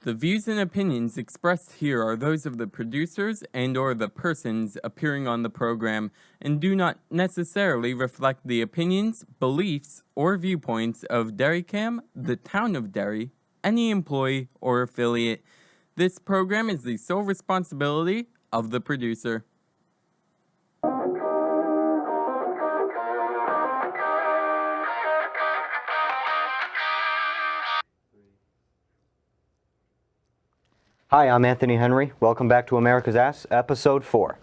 The views and opinions expressed here are those of the producers and/or the persons appearing on the program and do not necessarily reflect the opinions, beliefs, or viewpoints of DerryCAM, the town of Derry, any employee or affiliate. This program is the sole responsibility of the producer. Hi, I'm Anthony Henry. Welcome back to America's Ass, Episode 4.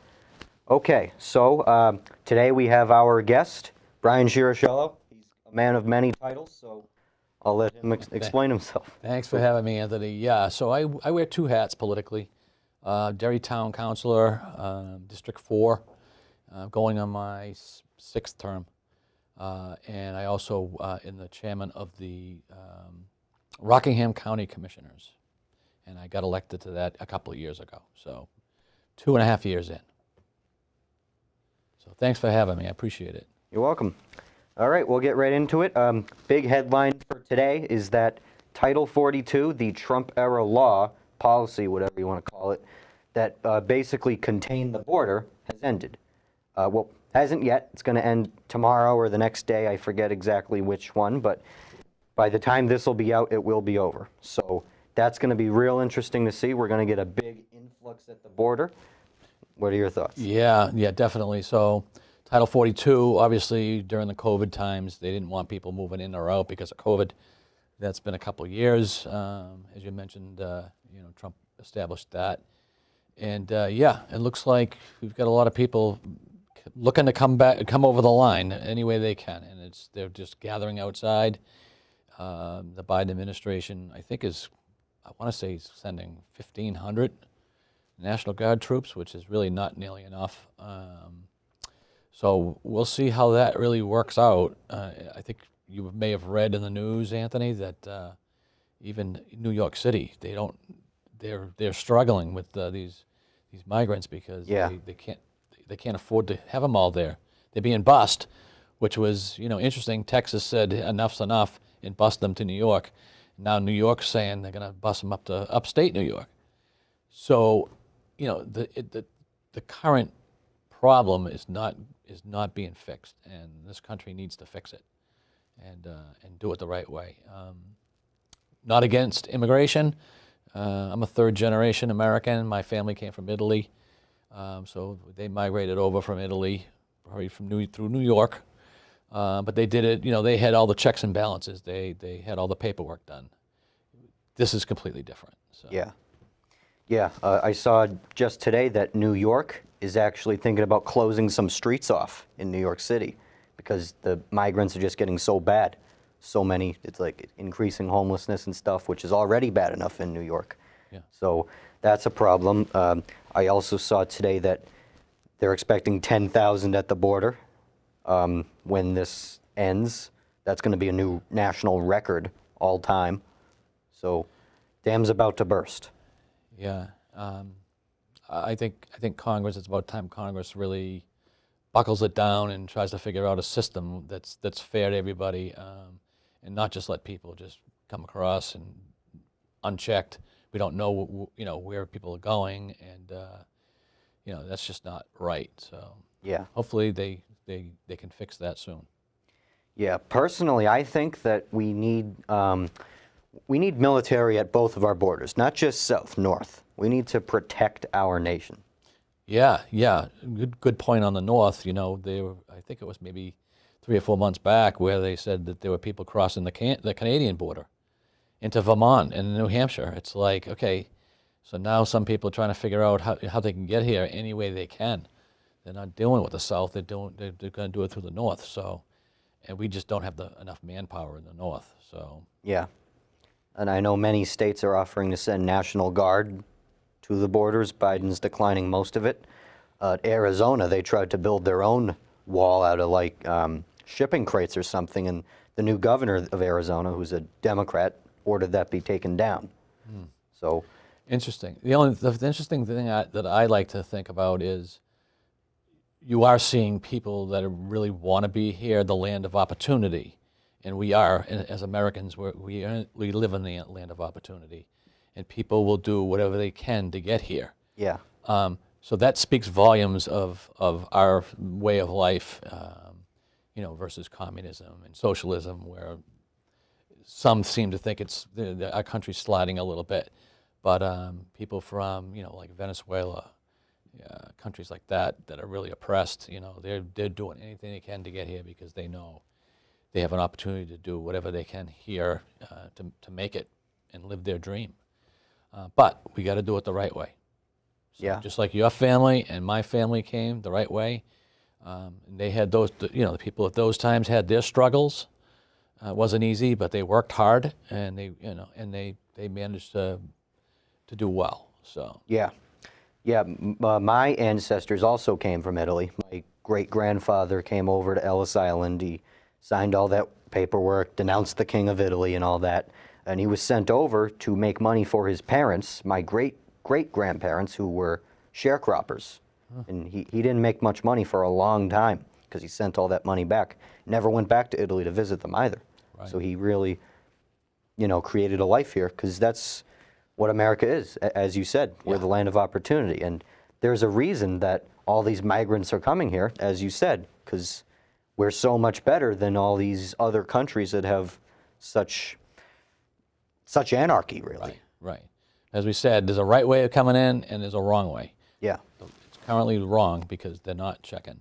Okay, so today we have our guest, Brian Chirichiello. He's a man of many titles, so I'll let him explain himself. Thanks for having me, Anthony. Yeah, so I wear two hats politically. Derry Town Councilor, District 4, going on my sixth term. And I also am the chairman of the Rockingham County Commissioners. And I got elected to that a couple of years ago, so 2.5 years in. So thanks for having me, I appreciate it. You're welcome. All right, we'll get right into it. Big headline for today is that Title 42, the Trump-era law, policy, whatever you want to call it, that basically contained the border, has ended. Well, hasn't yet. It's going to end tomorrow or the next day. I forget exactly which one, but by the time this will be out, it will be over. So that's going to be real interesting to see. We're going to get a big influx at the border. What are your thoughts? Yeah, definitely. So Title 42, obviously during the COVID times, they didn't want people moving in or out because of COVID. That's been a couple of years. As you mentioned, Trump established that. And yeah, it looks like we've got a lot of people looking to come over the line any way they can. And they're just gathering outside. The Biden administration, I think, I want to say he's sending 1,500 National Guard troops, which is really not nearly enough. So we'll see how that really works out. I think you may have read in the news, Anthony, that even New York City, they're struggling with these migrants because they can't afford to have them all there. They're being bussed, which was interesting. Texas said enough's enough and bussed them to New York. Now New York's saying they're going to bus them up to upstate New York. So, the current problem is not being fixed, and this country needs to fix it and do it the right way. Not against immigration. I'm a third-generation American. My family came from Italy, so they migrated over from Italy, probably through New York. But they did it, they had all the checks and balances. They had all the paperwork done. This is completely different. So. Yeah. I saw just today that New York is actually thinking about closing some streets off in New York City because the migrants are just getting so bad. So many, it's like increasing homelessness and stuff, which is already bad enough in New York. Yeah. So that's a problem. I also saw today that they're expecting 10,000 at the border. When this ends, that's going to be a new national record all time. So, dam's about to burst. Yeah, I think Congress. It's about time Congress really buckles it down and tries to figure out a system that's fair to everybody, and not just let people just come across and unchecked. We don't know, where people are going, and that's just not right. So, yeah, hopefully they can fix that soon. Yeah, personally, I think that we need military at both of our borders, not just south, north. We need to protect our nation. Yeah, good point on the north. I think it was maybe 3 or 4 months back where they said that there were people crossing the Canadian border into Vermont and New Hampshire. It's like, okay, so now some people are trying to figure out how they can get here any way they can. They're not dealing with the South. They're going to do it through the North. So, and we just don't have enough manpower in the North. So. Yeah, and I know many states are offering to send National Guard to the borders. Biden's declining most of it. Arizona, they tried to build their own wall out of shipping crates or something, and the new governor of Arizona, who's a Democrat, ordered that be taken down. So. Interesting. The interesting thing that I like to think about is you are seeing people that really want to be here, the land of opportunity. And we are, as Americans, we live in the land of opportunity. and people will do whatever they can to get here. Yeah. So that speaks volumes of our way of life, versus communism and socialism, where some seem to think our country's sliding a little bit. But people from, like Venezuela, countries like that are really oppressed, they're doing anything they can to get here because they know they have an opportunity to do whatever they can here to make it and live their dream. But we got to do it the right way. So Yeah. just like your family and my family came the right way, and they had those, the people at those times had their struggles. It wasn't easy, but they worked hard, and they managed to do well. So Yeah. Yeah, my ancestors also came from Italy. My great-grandfather came over to Ellis Island. He signed all that paperwork, denounced the King of Italy and all that, and he was sent over to make money for his parents, my great-great-grandparents, who were sharecroppers. And he didn't make much money for a long time because he sent all that money back. Never went back to Italy to visit them either. Right. So he really, created a life here, because that's what America is, as you said. We're the land of opportunity. And there's a reason that all these migrants are coming here, as you said, because we're so much better than all these other countries that have such anarchy, really. Right. As we said, there's a right way of coming in, and there's a wrong way. Yeah. It's currently wrong because they're not checking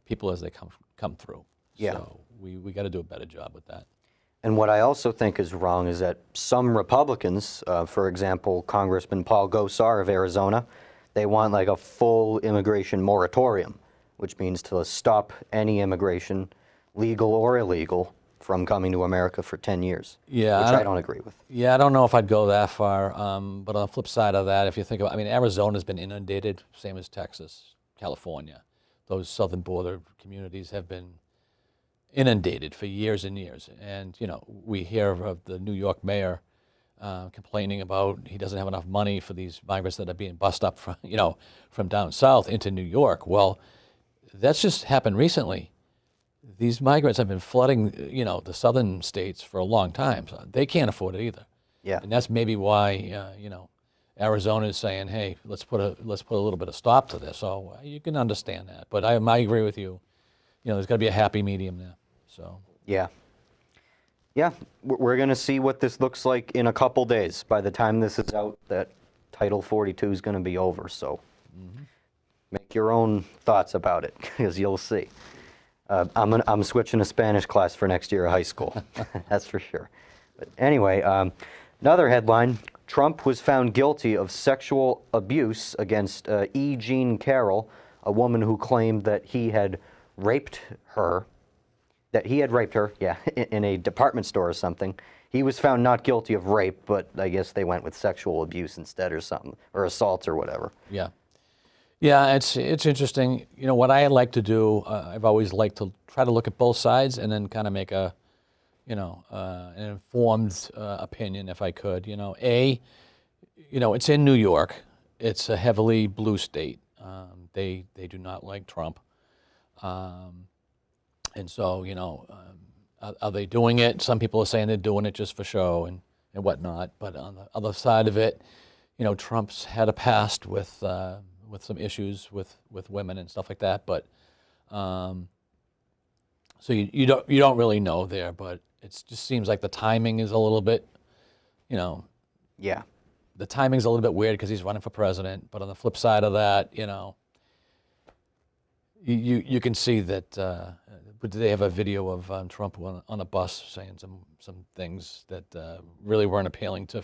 people as they come through. Yeah. So we got to do a better job with that. And what I also think is wrong is that some Republicans, for example, Congressman Paul Gosar of Arizona, they want like a full immigration moratorium, which means to stop any immigration, legal or illegal, from coming to America for 10 years, Yeah, which I don't agree with. Yeah, I don't know if I'd go that far. But on the flip side of that, if you think about, Arizona's been inundated, same as Texas, California. Those southern border communities have been inundated for years and years. And, we hear of the New York mayor complaining about he doesn't have enough money for these migrants that are being bussed up from, from down south into New York. Well, that's just happened recently. These migrants have been flooding, the southern states for a long time. So they can't afford it either. Yeah. And that's maybe why, Arizona is saying, hey, let's put a little bit of stop to this. So you can understand that. But I agree with you. There's got to be a happy medium there. So. Yeah. Yeah, we're going to see what this looks like in a couple days. By the time this is out, that Title 42 is going to be over. So make your own thoughts about it, because you'll see. I'm switching to Spanish class for next year of high school. That's for sure. But anyway, another headline: Trump was found guilty of sexual abuse against E. Jean Carroll, a woman who claimed that he had raped her. In a department store or something. He was found not guilty of rape, but I guess they went with sexual abuse instead or something, or assault or whatever. Yeah. Yeah, it's interesting. What I like to do, I've always liked to try to look at both sides and then kind of make an informed opinion if I could. It's in New York. It's a heavily blue state. They do not like Trump. And so, are they doing it? Some people are saying they're doing it just for show and whatnot. But on the other side of it, Trump's had a past with some issues with women and stuff like that. But so you don't really know there. But it just seems like the timing is a little bit, Yeah. The timing's a little bit weird because he's running for president. But on the flip side of that, you can see that. But they have a video of Trump on a bus saying some things that really weren't appealing to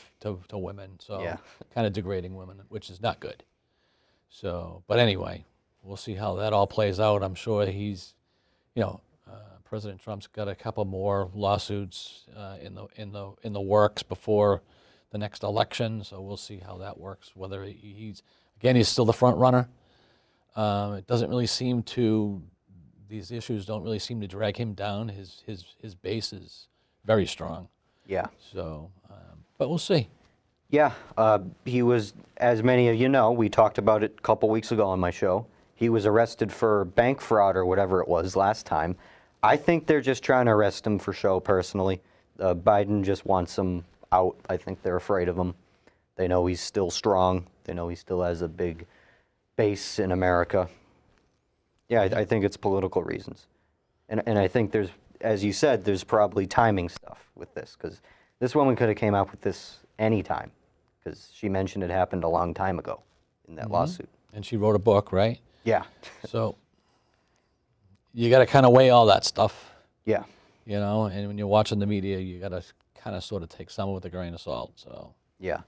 women. So Yeah. kind of degrading women, which is not good. So, but anyway, we'll see how that all plays out. I'm sure President Trump's got a couple more lawsuits in the works before the next election. So we'll see how that works. Whether he's still the front runner. It doesn't really seem to. These issues don't really seem to drag him down. His base is very strong. Yeah. So, but we'll see. Yeah. He was, as many of you know, we talked about it a couple weeks ago on my show. He was arrested for bank fraud or whatever it was last time. I think they're just trying to arrest him for show, personally. Biden just wants him out. I think they're afraid of him. They know he's still strong. They know he still has a big base in America. Yeah, I think it's political reasons. And I think there's, as you said, there's probably timing stuff with this, because this woman could have came out with this anytime, because she mentioned it happened a long time ago in that lawsuit. And she wrote a book, right? Yeah. So you got to kind of weigh all that stuff, Yeah. you know, and when you're watching the media, you got to kind of sort of take some with a grain of salt. So Yeah.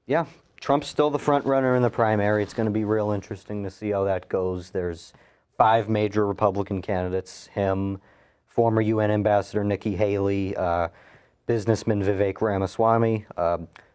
Yeah. Trump's still the front runner in the primary. It's going to be real interesting to see how that goes. There's 5 major Republican candidates: him, former UN Ambassador Nikki Haley, businessman Vivek Ramaswamy,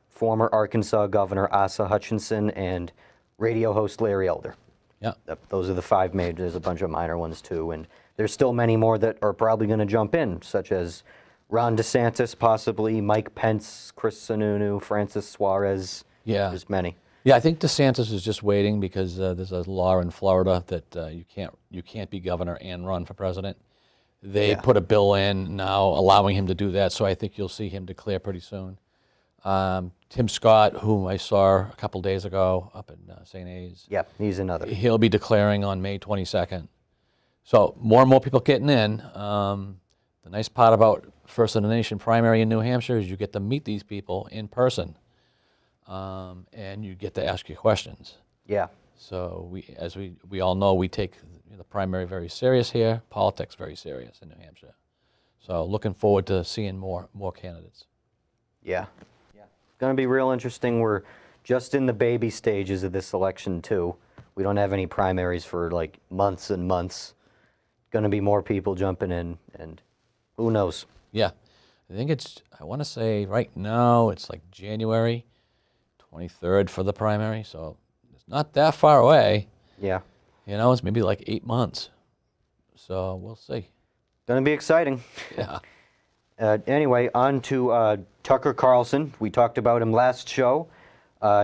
former Arkansas Governor Asa Hutchinson, and radio host Larry Elder. yeah, Those are the 5 major. There's a bunch of minor ones too, and there's still many more that are probably going to jump in, such as Ron DeSantis, possibly Mike Pence, Chris Sununu, Francis Suarez. yeah. There's many. Yeah, I think DeSantis is just waiting because there's a law in Florida that you can't be governor and run for president. They Yeah. put a bill in now allowing him to do that, so I think you'll see him declare pretty soon. Tim Scott, whom I saw a couple days ago up in St. A's, Yeah, he's another. he'll be declaring on May 22nd. So more and more people getting in. The nice part about First in the Nation primary in New Hampshire is you get to meet these people in person, and you get to ask your questions. Yeah. So as we all know, we take the primary very serious here, politics very serious in New Hampshire. So looking forward to seeing more candidates. Yeah. Yeah. It's going to be real interesting. We're just in the baby stages of this election, too. We don't have any primaries for like months and months. Going to be more people jumping in, and who knows? Yeah, I think I want to say right now it's like January 23rd for the primary, so it's not that far away. Yeah. You know, it's maybe like 8 months. So we'll see. Going to be exciting. Yeah. Anyway, on to Tucker Carlson. We talked about him last show.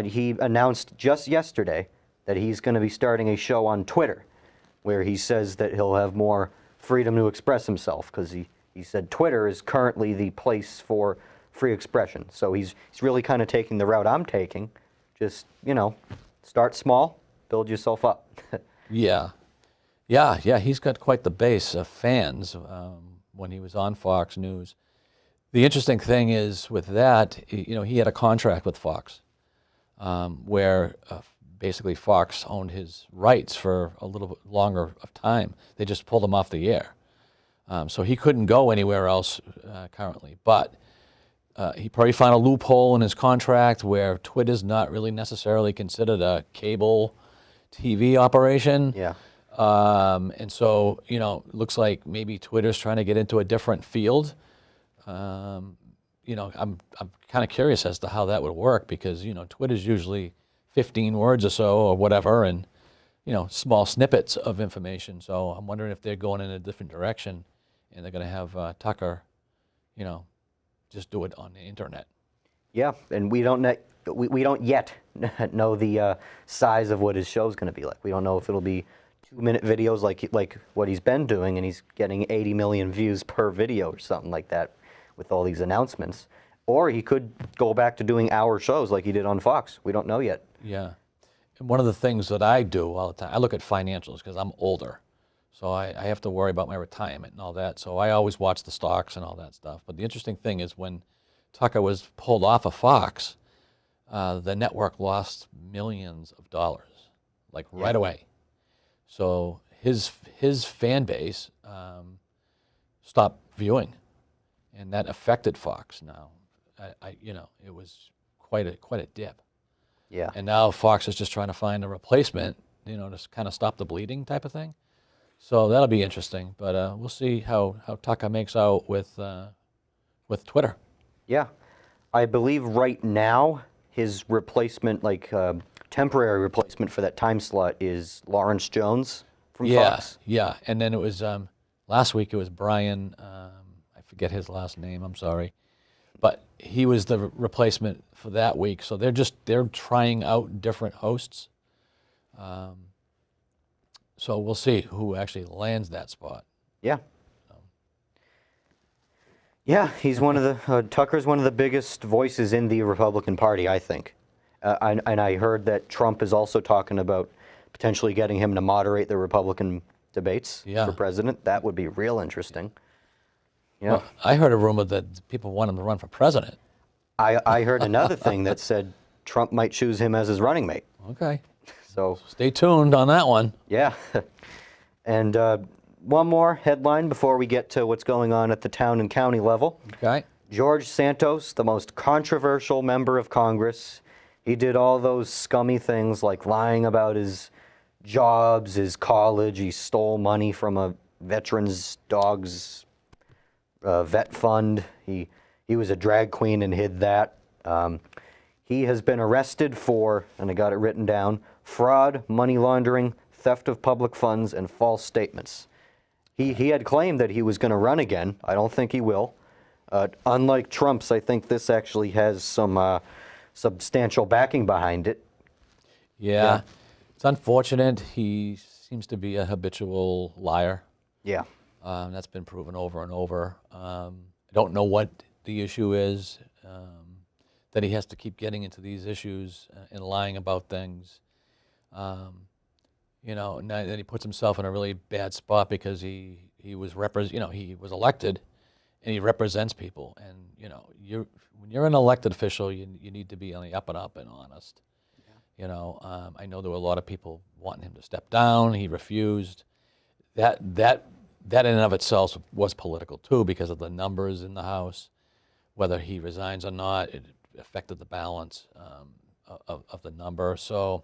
He announced just yesterday that he's going to be starting a show on Twitter where he says that he'll have more freedom to express himself, because he said Twitter is currently the place for free expression. So he's really kind of taking the route I'm taking. Just, start small, build yourself up. Yeah. He's got quite the base of fans when he was on Fox News. The interesting thing is with that, he had a contract with Fox where basically Fox owned his rights for a little bit longer of time. They just pulled him off the air. So he couldn't go anywhere else currently. But he probably found a loophole in his contract where Twitter's not really necessarily considered a cable TV operation. Yeah. And so, it looks like maybe Twitter's trying to get into a different field. I'm kind of curious as to how that would work, because, Twitter's usually 15 words or so or whatever, and, small snippets of information. So I'm wondering if they're going in a different direction and they're going to have Tucker, just do it on the internet. Yeah, and we don't yet know the size of what his show's going to be like. We don't know if it'll be 2-minute videos like what he's been doing, and he's getting 80 million views per video or something like that with all these announcements. Or he could go back to doing hour shows like he did on Fox. We don't know yet. Yeah. And one of the things that I do all the time, I look at financials because I'm older. So I have to worry about my retirement and all that. So I always watch the stocks and all that stuff. But the interesting thing is when Tucker was pulled off of Fox, the network lost millions of dollars, like right away. So his fan base stopped viewing, and that affected Fox. Now, it was quite a dip. Yeah. And now Fox is just trying to find a replacement, to kind of stop the bleeding type of thing. So that'll be interesting. But we'll see how Tucker makes out with Twitter. Yeah. I believe right now his replacement, temporary replacement for that time slot, is Lawrence Jones from Fox. Yeah. And then it was last week. It was Brian. I forget his last name. I'm sorry, but he was the replacement for that week. So they're trying out different hosts. So we'll see who actually lands that spot. Yeah. Yeah, he's one of the Tucker's one of the biggest voices in the Republican Party, I think. And I heard that Trump is also talking about potentially getting him to moderate the Republican debates for president. That would be real interesting. Yeah. Well, I heard a rumor that people want him to run for president. I heard another thing that said Trump might choose him as his running mate. Okay. So Stay tuned on that one. yeah. And one more headline before we get to what's going on at the town and county level. Okay. George Santos, the most controversial member of Congress, he did all those scummy things like lying about his jobs, his college. He stole money from a veterans dogs vet fund. He was a drag queen and hid that. He has been arrested for, and I got it written down, fraud, money laundering, theft of public funds, and false statements. He had claimed that he was going to run again. I don't think he will. Unlike Trump's, I think this actually has some substantial backing behind it. Yeah. It's unfortunate. He seems to be a habitual liar. Yeah. That's been proven over and over. I don't know what the issue is, that he has to keep getting into these issues and lying about things. You know, now that he puts himself in a really bad spot because he was he was elected, and he represents people. And you know, when you're an elected official, you need to be on the up and up and honest. Yeah. You know, I know there were a lot of people wanting him to step down. He refused. That in and of itself was political too, because of the numbers in the House. Whether he resigns or not, it affected the balance of the number. So,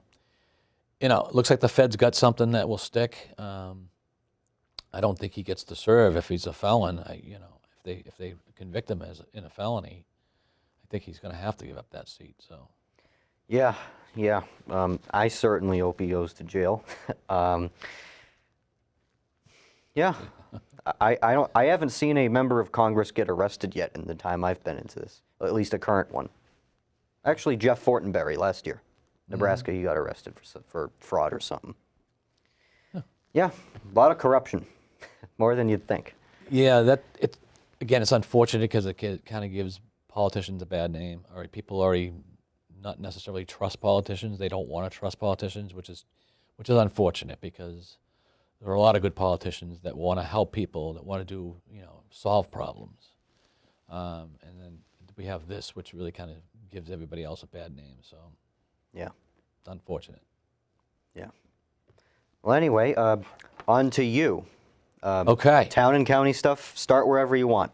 you know, it looks like the Fed's got something that will stick. I don't think he gets to serve if he's a felon. You know, if they convict him in a felony, I think he's going to have to give up that seat. So. Yeah. I certainly hope he goes to jail. Yeah. I haven't seen a member of Congress get arrested yet in the time I've been into this, at least a current one. Actually, Jeff Fortenberry last year, Nebraska, he got arrested for fraud or something. Huh. Yeah, a lot of corruption, more than you'd think. Yeah, again, it's unfortunate because it kind of gives politicians a bad name. All right, people already not necessarily trust politicians. They don't want to trust politicians, which is unfortunate because there are a lot of good politicians that want to help people, that want to do, solve problems. And then we have this, which really kind of gives everybody else a bad name. So, yeah, it's unfortunate. Yeah. Well, anyway, on to you. Okay. Town and county stuff. Start wherever you want.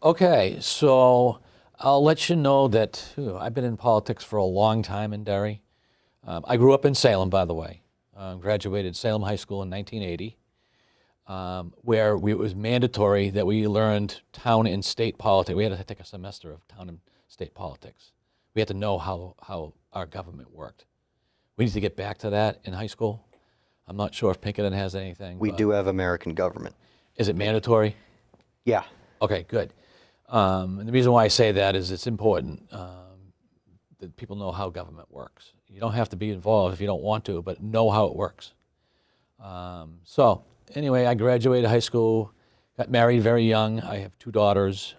Okay, so I'll let you know that I've been in politics for a long time in Derry. I grew up in Salem, by the way. Graduated Salem High School in 1980, where it was mandatory that we learned town and state politics. We had to take a semester of town and state politics. We had to know how our government worked. We need to get back to that in high school. I'm not sure if Pinkerton has anything. We do have American government. Is it mandatory? Yeah. Okay, good. And the reason why I say that is it's important that people know how government works. You don't have to be involved if you don't want to, but know how it works. So anyway, I graduated high school, got married very young. I have two daughters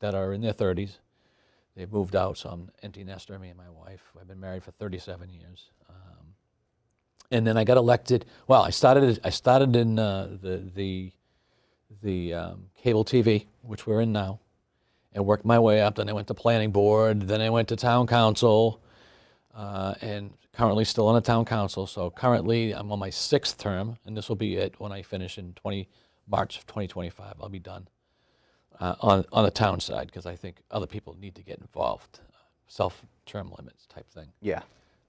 that are in their 30s. They've moved out, so I'm empty nester, me and my wife. I've been married for 37 years. And then I got elected. Well, I started in the cable TV, which we're in now, and worked my way up. Then I went to planning board. Then I went to town council, and currently still on the town council. So currently I'm on my 6th term, and this will be it when I finish in March of 2025. I'll be done on the town side because I think other people need to get involved, self-term limits type thing. Yeah.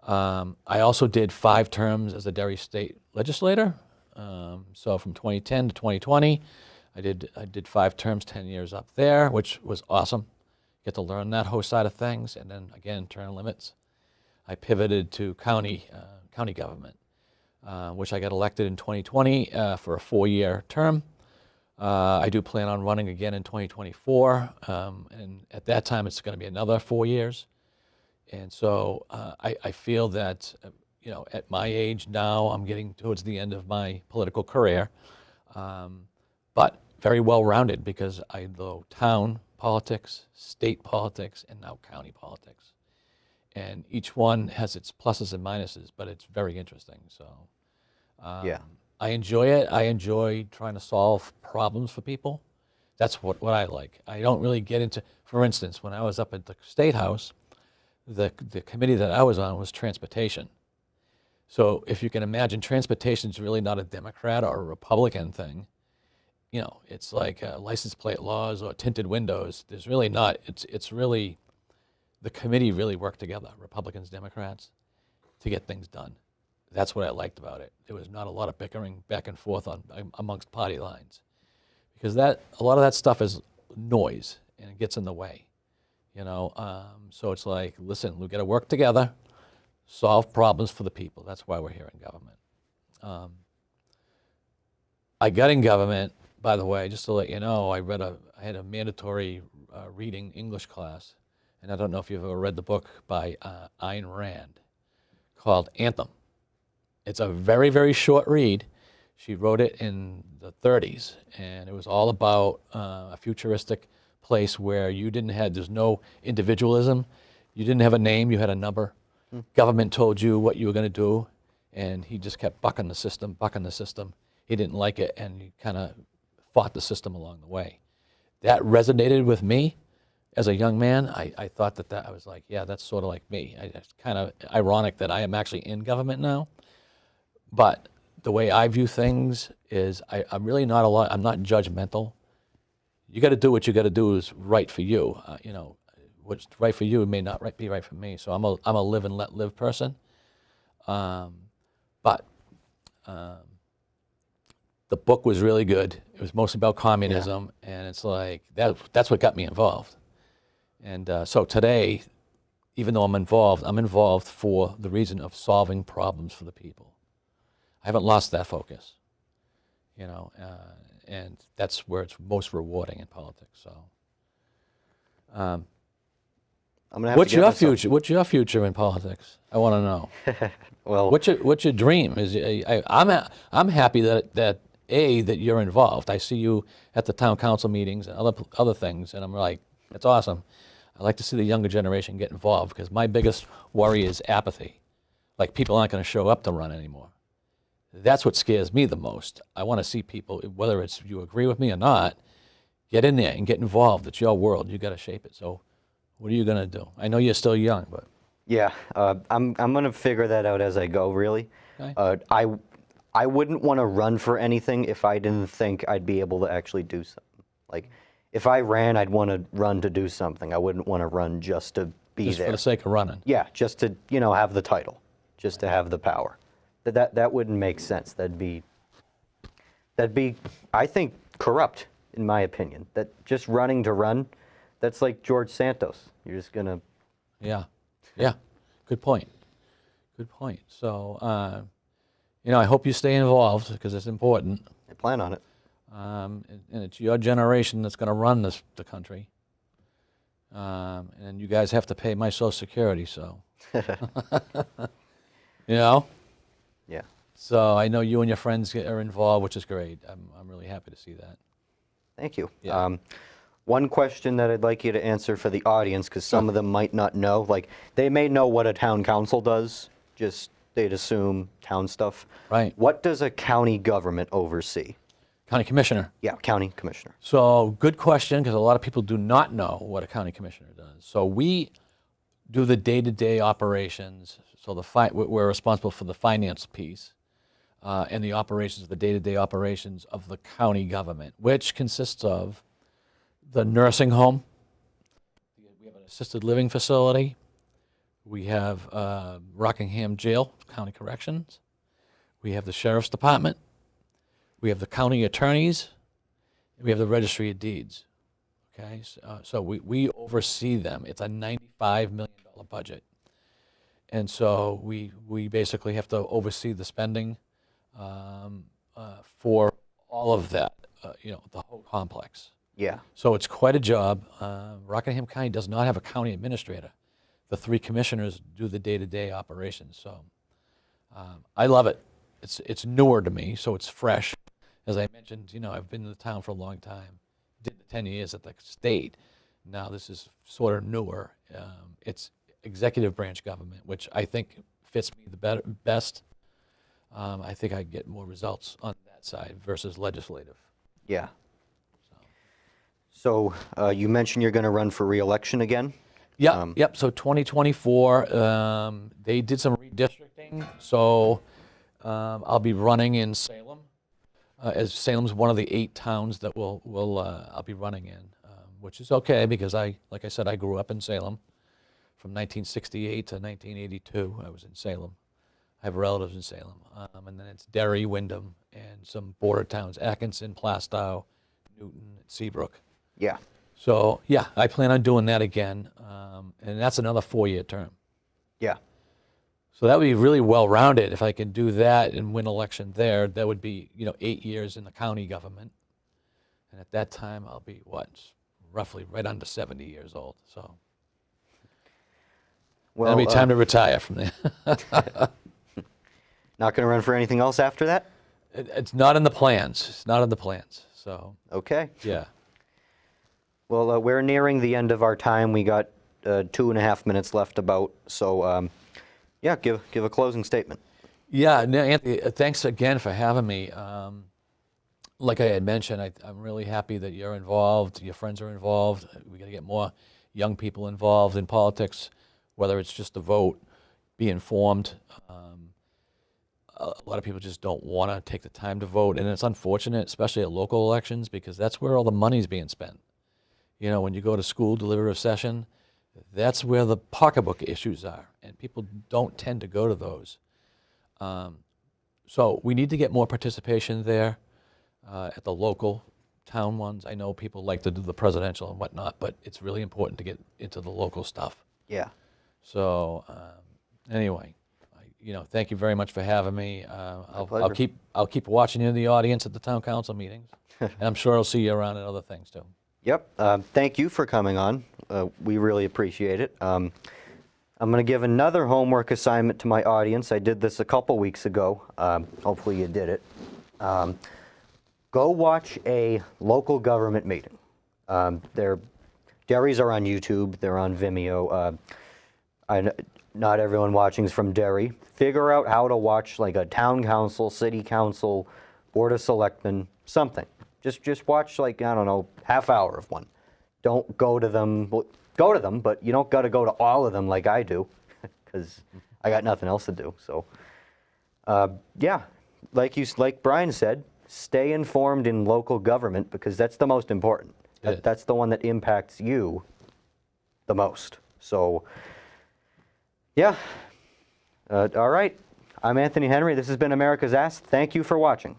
I also did 5 terms as a Derry state legislator. So from 2010 to 2020, I did 5 terms, 10 years up there, which was awesome. Get to learn that whole side of things, and then again, term limits. I pivoted to county government, which I got elected in 2020 for a 4-year term. I do plan on running again in 2024, and at that time, it's going to be another 4 years. And so I feel that, at my age now, I'm getting towards the end of my political career, but very well-rounded because I know town politics, state politics, and now county politics. and each one has its pluses and minuses, but it's very interesting. So Yeah. I enjoy it. I enjoy trying to solve problems for people. That's what I like. I don't really get into, for instance, when I was up at the State House, the committee that I was on was transportation. So if you can imagine, transportation is really not a Democrat or a Republican thing. You know, it's like license plate laws or tinted windows. There's really not. It's really, the committee really worked together, Republicans, Democrats, to get things done. That's what I liked about it. There was not a lot of bickering back and forth amongst party lines, because a lot of that stuff is noise and it gets in the way. You know, so it's like, listen, we got to work together, solve problems for the people. That's why we're here in government. I got in government, by the way, just to let you know, I had a mandatory reading English class, and I don't know if you've ever read the book by Ayn Rand called Anthem. It's a very, very short read. She wrote it in the 30s, and it was all about a futuristic place where there's no individualism. You didn't have a name, you had a number. Government told you what you were going to do, and he just kept bucking the system. He didn't like it, and he kind of fought the system along the way. That resonated with me as a young man. I thought that I was like, yeah, that's sort of like me. It's kind of ironic that I am actually in government now, but the way I view things is I'm really not I'm not judgmental. You got to do what you got to do is right for you. You know, what's right for you may not be right for me. So I'm a live and let live person. But the book was really good. It was mostly about communism, and it's like that's what got me involved. And so today, even though I'm involved for the reason of solving problems for the people. I haven't lost that focus, you know, and that's where it's most rewarding in politics. So, I'm gonna have what's to get your myself- future? What's your future in politics? I want to know. Well, What's your dream? I'm happy that you're involved. I see you at the town council meetings and other things, and I'm like, that's awesome. I like to see the younger generation get involved, because my biggest worry is apathy. Like, people aren't going to show up to run anymore. That's what scares me the most. I want to see people, whether it's you agree with me or not, get in there and get involved. It's your world. You got to shape it. So, what are you going to do? I know you're still young, but yeah, I'm gonna figure that out as I go. Really, okay. I wouldn't want to run for anything if I didn't think I'd be able to actually do something. Like, if I ran, I'd want to run to do something. I wouldn't want to run just to be Just there. for the sake of running. Yeah, just to have the title, just to have the power. That wouldn't make sense. That'd be, I think, corrupt, in my opinion. That just running to run, that's like George Santos. You're just gonna. Yeah, yeah. Good point. Good point. So, you know, I hope you stay involved, because it's important. I plan on it. And it's your generation that's going to run the country. And you guys have to pay my Social Security, so. You know? Yeah. So I know you and your friends are involved, which is great. I'm really happy to see that. Thank you. Yeah. One question that I'd like you to answer for the audience, because some of them might not know. Like, they may know what a town council does, just they'd assume town stuff. Right. What does a county government oversee? County Commissioner. Yeah, county commissioner. So good question, because a lot of people do not know what a county commissioner does. So we do the day-to-day operations. So we're responsible for the finance piece and the operations, the day-to-day operations of the county government, which consists of the nursing home. We have an assisted living facility. We have Rockingham Jail, County Corrections. We have the Sheriff's Department. We have the county attorneys. We have the Registry of Deeds. Okay, so we oversee them. It's a $95 million budget. And so we basically have to oversee the spending for all of that, you know, the whole complex. Yeah. So it's quite a job. Rockingham County does not have a county administrator. The 3 commissioners do the day-to-day operations. So I love it. It's newer to me, so it's fresh. As I mentioned, you know, I've been in the town for a long time. Did the 10 years at the state. Now this is sort of newer. executive branch government, which I think fits me the best. I think I get more results on that side versus legislative. Yeah. So you mentioned you're going to run for re-election again? Yep. So 2024, they did some redistricting. So I'll be running in Salem, as Salem's one of the 8 towns that I'll be running in, which is okay because like I said, I grew up in Salem from 1968 to 1982. I was in Salem. I have relatives in Salem, and then it's Derry, Wyndham, and some border towns: Atkinson, Plastow, Newton, Seabrook. Yeah. So yeah, I plan on doing that again, and that's another 4-year term. Yeah. So that would be really well-rounded if I can do that and win election there. That would be 8 years in the county government, and at that time I'll be roughly right under 70 years old. So Well, that'll be time to retire from there. not going to run for anything else after that? It's not in the plans. It's not in the plans. So Okay. yeah. Well, we're nearing the end of our time. We got 2.5 minutes left about. So, yeah, give a closing statement. Yeah, no, Anthony, thanks again for having me. Like I had mentioned, I'm really happy that you're involved, your friends are involved. We got to get more young people involved in politics, whether it's just a vote, be informed. A lot of people just don't want to take the time to vote, and it's unfortunate, especially at local elections, because that's where all the money's being spent. When you go to school deliberative session, that's where the pocketbook issues are, and people don't tend to go to those. So we need to get more participation there at the local town ones. I know people like to do the presidential and whatnot, but it's really important to get into the local stuff. Yeah. So anyway, thank you very much for having me. I'll keep watching you in the audience at the town council meetings, and I'm sure I'll see you around at other things too. Yep. Thank you for coming on. We really appreciate it. I'm going to give another homework assignment to my audience. I did this a couple weeks ago. Hopefully you did it. Go watch a local government meeting. Derry's are on YouTube. They're on Vimeo. Not everyone watching is from Derry. Figure out how to watch like a town council, city council, board of selectmen, something. Just watch, like, I don't know, half hour of one. Don't go to them. Well, go to them, but you don't got to go to all of them like I do, because I got nothing else to do. So, yeah, like Brian said, stay informed in local government, because that's the most important. That's the one that impacts you the most. So, yeah. All right. I'm Anthony Henry. This has been America's Ask. Thank you for watching.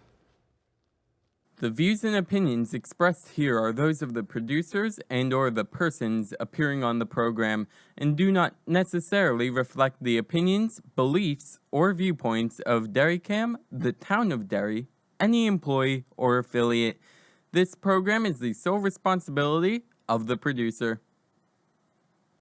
The views and opinions expressed here are those of the producers and/or the persons appearing on the program and do not necessarily reflect the opinions, beliefs, or viewpoints of DerryCAM, the town of Derry, any employee or affiliate. This program is the sole responsibility of the producer.